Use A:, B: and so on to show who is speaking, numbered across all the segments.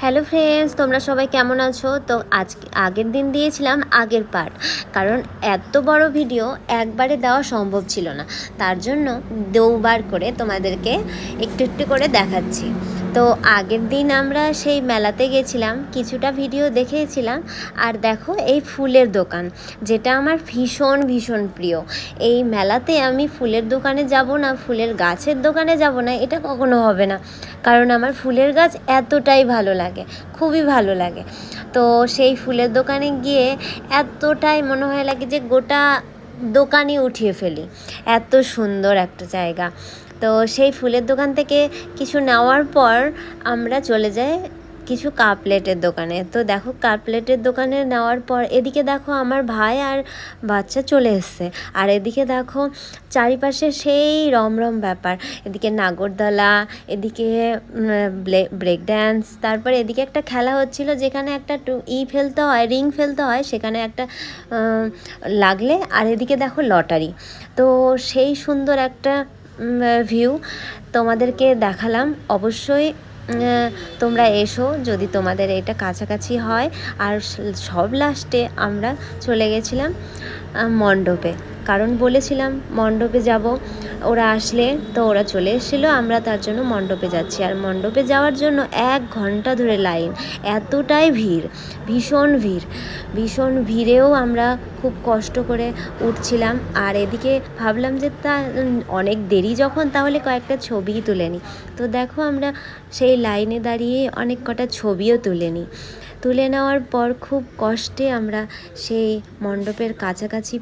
A: Hello friends, তোমরা সবাই কেমন আছো? তো আজকে আগের দিন দিয়েছিলাম আগের পার্ট, কারণ এত বড় ভিডিও একবারে দেওয়া সম্ভব ছিল না। তার জন্য দুবার করে তোমাদেরকে একটু একটু করে দেখাচ্ছি। তো আগের দিন আমরা সেই মেলাতে গেছিলাম, কিছুটা ভিডিও দেখেছিলাম। আর দেখো এই ফুলের দোকান, যেটা আমার ভীষণ ভীষণ প্রিয়। এই মেলাতে আমি ফুলের দোকানে যাব না, ফুলের গাছের দোকানে যাব না, এটা কখনো হবে না। কারণ আমার ফুলের গাছ এতটাই ভালো লাগে, খুবই ভালো লাগে। তো সেই ফুলের দোকানে গিয়ে এতটাই মনে হয় লাগে যে গোটা দোকানই উঠিয়ে ফেলি, এত সুন্দর একটা জায়গা। তো সেই ফুলের দোকান থেকে কিছু নেওয়ার পর আমরা চলে যাই কিছু কাপ প্লেটের দোকানে। তো দেখো কাপ প্লেটের দোকানে নেওয়ার পর এদিকে দেখো আমার ভাই আর বাচ্চা চলে এসছে, আর এদিকে দেখো চারিপাশে সেই রমরম ব্যাপার। এদিকে নাগরদোলা, এদিকে ব্রেক ড্যান্স, তারপরে এদিকে একটা খেলা হচ্ছিল যেখানে একটা ফেলতে হয়, রিং ফেলতে হয়, সেখানে একটা লাগলে। আর এদিকে দেখো লটারি। তো সেই সুন্দর একটা ভিউ তোমাদেরকে দেখালাম। অবশ্যই তোমরা এসো যদি তোমাদের এটা কাছাকাছি হয়। আর সব লাস্টে আমরা চলে গেছিলাম মণ্ডপে, কারণ বলেছিলাম মণ্ডপে যাব। ওরা আসলে তো ওরা চলে এসেছিলো, আমরা তার জন্য মণ্ডপে যাচ্ছি। আর মণ্ডপে যাওয়ার জন্য 1 ঘন্টা ধরে লাইন, এতটাই ভিড়, ভীষণ ভিড়। ভীষণ ভিড়েও আমরা খুব কষ্ট করে উঠছিলাম। আর এদিকে ভাবলাম যে অনেক দেরি যখন, তাহলে কয়েকটা ছবিই তুলে নিই। তো দেখো আমরা সেই লাইনে দাঁড়িয়ে অনেক কটা ছবিও তুলে নেওয়ার পর খুব কষ্টে আমরা সেই মণ্ডপের কাছাকাছি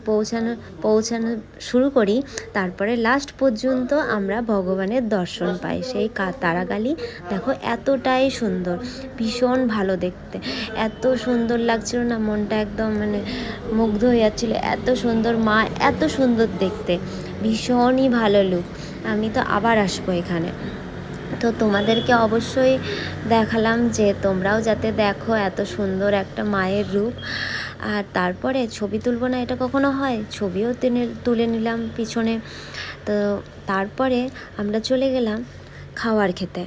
A: পৌঁছানো শুরু করি। তারপরে লাস্ট পর্যন্ত আমরা ভগবানের দর্শন পাই। সেই তারাগালি দেখো এতটাই সুন্দর, ভীষণ ভালো দেখতে, এত সুন্দর লাগছিল না, মনটা একদম মুগ্ধ হয়ে যাচ্ছিল। এত সুন্দর মা, এত সুন্দর দেখতে, ভীষণই ভালো লুক। আমি তো আবার আসবো এখানে। তো তোমাদেরকে অবশ্যই দেখালাম যে তোমরাও যাতে দেখো এত সুন্দর একটা মায়ের রূপ। আর তারপরে ছবি তুলবো না, এটা কখনো হয়? ছবিও তুলে নিলাম পিছনে। তো তারপরে আমরা চলে গেলাম খাবার খেতে।